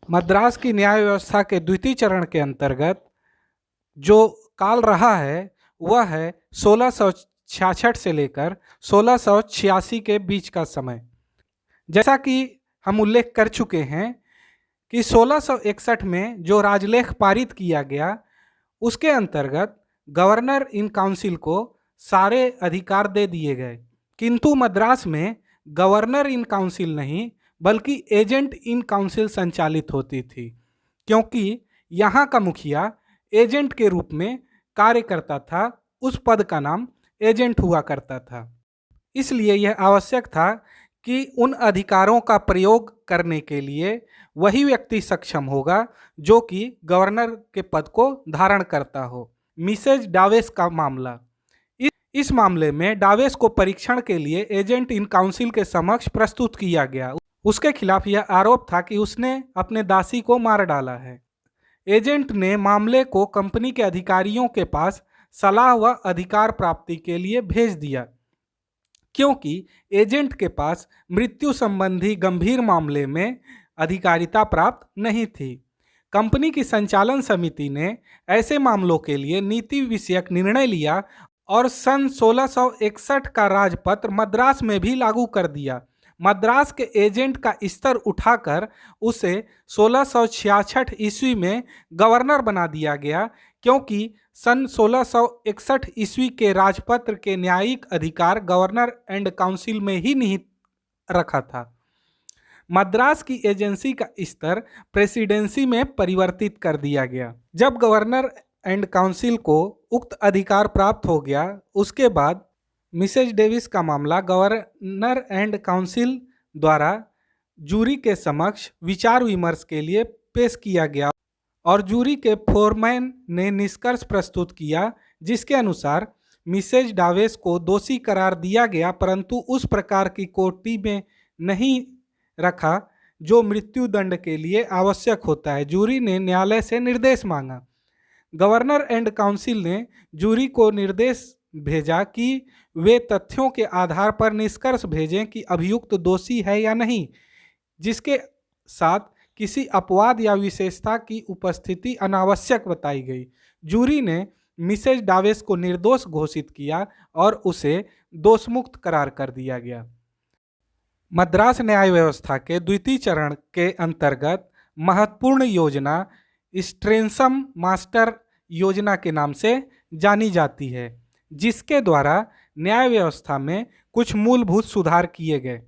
मद्रास की न्याय व्यवस्था के द्वितीय चरण के अंतर्गत जो काल रहा है वह है 1666 से लेकर 1686 के बीच का समय। जैसा कि हम उल्लेख कर चुके हैं कि 1661 में जो राजलेख पारित किया गया उसके अंतर्गत गवर्नर इन काउंसिल को सारे अधिकार दे दिए गए, किंतु मद्रास में गवर्नर इन काउंसिल नहीं बल्कि एजेंट इन काउंसिल संचालित होती थी, क्योंकि यहाँ का मुखिया एजेंट के रूप में कार्य करता था। उस पद का नाम एजेंट हुआ करता था। इसलिए यह आवश्यक था कि उन अधिकारों का प्रयोग करने के लिए वही व्यक्ति सक्षम होगा जो कि गवर्नर के पद को धारण करता हो। मिसेज डावेस का मामला, इस मामले में डावेस को परीक्षण के लिए एजेंट इन काउंसिल के समक्ष प्रस्तुत किया गया। उसके खिलाफ यह आरोप था कि उसने अपने दासी को मार डाला है। एजेंट ने मामले को कंपनी के अधिकारियों के पास सलाह व अधिकार प्राप्ति के लिए भेज दिया, क्योंकि एजेंट के पास मृत्यु संबंधी गंभीर मामले में अधिकारिता प्राप्त नहीं थी। कंपनी की संचालन समिति ने ऐसे मामलों के लिए नीति विषयक निर्णय लिया और सन 1661 का राजपत्र मद्रास में भी लागू कर दिया। मद्रास के एजेंट का स्तर उठाकर उसे 1666 ईस्वी में गवर्नर बना दिया गया, क्योंकि सन 1661 ईस्वी के राजपत्र के न्यायिक अधिकार गवर्नर एंड काउंसिल में ही निहित रखा था। मद्रास की एजेंसी का स्तर प्रेसिडेंसी में परिवर्तित कर दिया गया। जब गवर्नर एंड काउंसिल को उक्त अधिकार प्राप्त हो गया, उसके बाद मिसेज डेविस का मामला गवर्नर एंड काउंसिल द्वारा जूरी के समक्ष विचार विमर्श के लिए पेश किया गया और जूरी के फोरमैन ने निष्कर्ष प्रस्तुत किया, जिसके अनुसार मिसेज डावेस को दोषी करार दिया गया, परंतु उस प्रकार की कोटि में नहीं रखा जो मृत्यु दंड के लिए आवश्यक होता है। जूरी ने न्यायालय से निर्देश मांगा। गवर्नर एंड काउंसिल ने जूरी को निर्देश भेजा कि वे तथ्यों के आधार पर निष्कर्ष भेजें कि अभियुक्त दोषी है या नहीं, जिसके साथ किसी अपवाद या विशेषता की उपस्थिति अनावश्यक बताई गई। जूरी ने मिसेज डावेस को निर्दोष घोषित किया और उसे दोषमुक्त करार कर दिया गया। मद्रास न्याय व्यवस्था के द्वितीय चरण के अंतर्गत महत्वपूर्ण योजना स्ट्रेंसम मास्टर योजना के नाम से जानी जाती है, जिसके द्वारा न्याय व्यवस्था में कुछ मूलभूत सुधार किए गए।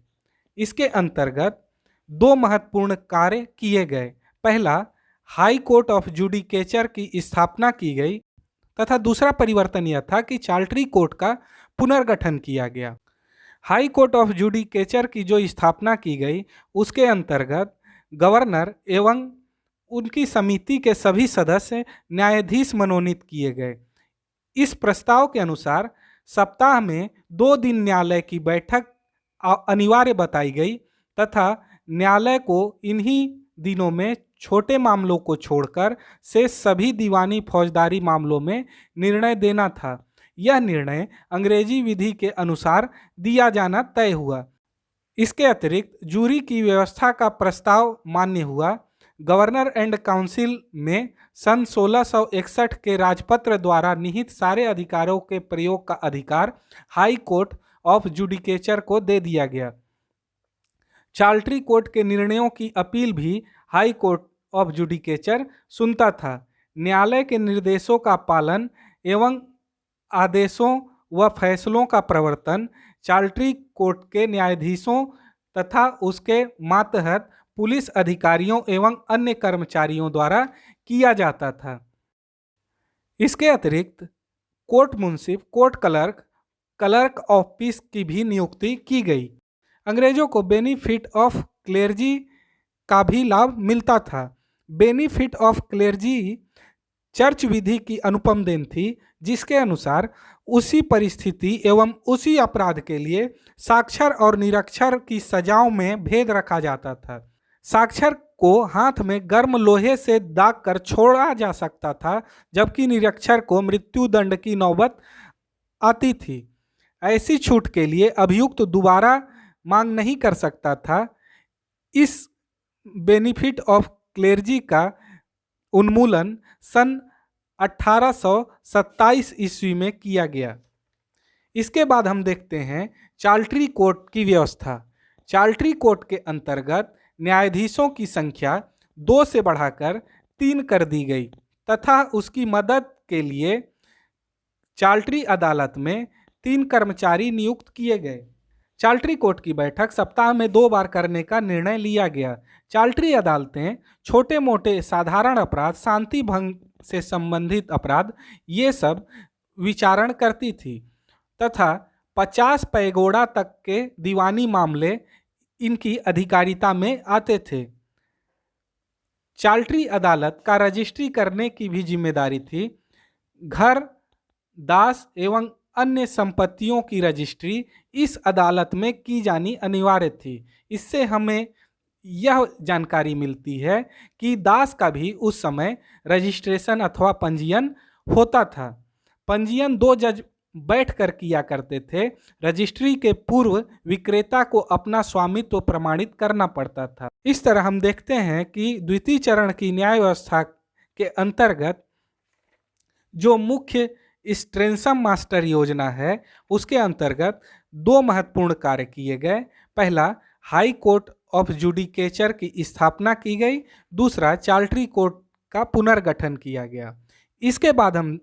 इसके अंतर्गत दो महत्वपूर्ण कार्य किए गए। पहला, हाई कोर्ट ऑफ जुडिकेचर की स्थापना की गई तथा दूसरा परिवर्तन यह था कि चार्टरी कोर्ट का पुनर्गठन किया गया। हाई कोर्ट ऑफ जुडिकेचर की जो स्थापना की गई उसके अंतर्गत गवर्नर एवं उनकी समिति के सभी सदस्य न्यायाधीश मनोनीत किए गए। इस प्रस्ताव के अनुसार सप्ताह में 2 दिन न्यायालय की बैठक अनिवार्य बताई गई तथा न्यायालय को इन्हीं दिनों में छोटे मामलों को छोड़कर से सभी दीवानी फौजदारी मामलों में निर्णय देना था। यह निर्णय अंग्रेजी विधि के अनुसार दिया जाना तय हुआ। इसके अतिरिक्त जूरी की व्यवस्था का प्रस्ताव मान्य हुआ। गवर्नर एंड काउंसिल में सन 1661 के राजपत्र द्वारा निहित सारे अधिकारों के प्रयोग का अधिकार हाई कोर्ट ऑफ जुडिकेचर को दे दिया गया। चार्टरी कोर्ट के निर्णयों की अपील भी हाई कोर्ट ऑफ जुडिकेचर सुनता था। न्यायालय के निर्देशों का पालन एवं आदेशों व फैसलों का प्रवर्तन चार्टरी कोर्ट के न्यायाधीशों तथा उसके मातहत पुलिस अधिकारियों एवं अन्य कर्मचारियों द्वारा किया जाता था। इसके अतिरिक्त court Munsif, court clerk, clerk of peace की भी नियुक्ति की गई। अंग्रेजों को बेनिफिट ऑफ क्लेर्जी का भी लाभ मिलता था। बेनिफिट ऑफ क्लेर्जी चर्च विधि की अनुपम देन थी, जिसके अनुसार उसी परिस्थिति एवं उसी अपराध के लिए साक्षर और निरक्षर की सजाओं में भेद रखा जाता था। साक्षर को हाथ में गर्म लोहे से दाग कर छोड़ा जा सकता था, जबकि निरक्षर को मृत्यु दंड की नौबत आती थी। ऐसी छूट के लिए अभियुक्त दोबारा मांग नहीं कर सकता था। इस बेनिफिट ऑफ क्लेर्जी का उन्मूलन सन 1827 ईस्वी में किया गया। इसके बाद हम देखते हैं चार्टरी कोर्ट की व्यवस्था। चार्टरी कोर्ट के अंतर्गत न्यायाधीशों की संख्या 2 से बढ़ाकर 3 कर दी गई तथा उसकी मदद के लिए चार्टरी अदालत में 3 कर्मचारी नियुक्त किए गए। चार्टरी कोर्ट की बैठक सप्ताह में 2 बार करने का निर्णय लिया गया। चार्टरी अदालतें छोटे मोटे साधारण अपराध, शांति भंग से संबंधित अपराध, ये सब विचारण करती थी तथा 50 पैगोडा तक के दीवानी मामले इनकी अधिकारिता में आते थे। चार्टरी अदालत का रजिस्ट्री करने की भी जिम्मेदारी थी। घर, दास एवं अन्य संपत्तियों की रजिस्ट्री इस अदालत में की जानी अनिवार्य थी। इससे हमें यह जानकारी मिलती है कि दास का भी उस समय रजिस्ट्रेशन अथवा पंजीयन होता था। पंजीयन 2 जज बैठकर किया करते थे। रजिस्ट्री के पूर्व विक्रेता को अपना स्वामित्व प्रमाणित करना पड़ता था। इस तरह हम देखते हैं कि द्वितीय चरण की न्याय व्यवस्था के अंतर्गत जो मुख्य स्ट्रेंसम मास्टर योजना है, उसके अंतर्गत 2 महत्वपूर्ण कार्य किए गए। पहला, हाई कोर्ट ऑफ जुडिकेचर की स्थापना की गई। दूसरा, चार्टरी कोर्ट का पुनर्गठन किया गया। इसके बाद हम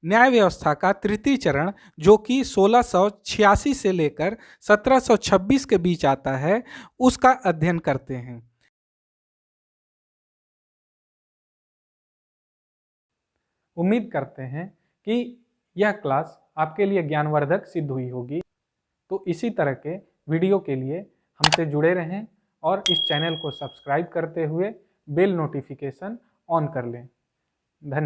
न्याय व्यवस्था का तृतीय चरण, जो कि 1686 से लेकर 1726 के बीच आता है, उसका अध्ययन करते हैं। उम्मीद करते हैं कि यह क्लास आपके लिए ज्ञानवर्धक सिद्ध हुई होगी। तो इसी तरह के वीडियो के लिए हमसे जुड़े रहें और इस चैनल को सब्सक्राइब करते हुए बेल नोटिफिकेशन ऑन कर लें। धन्यवाद।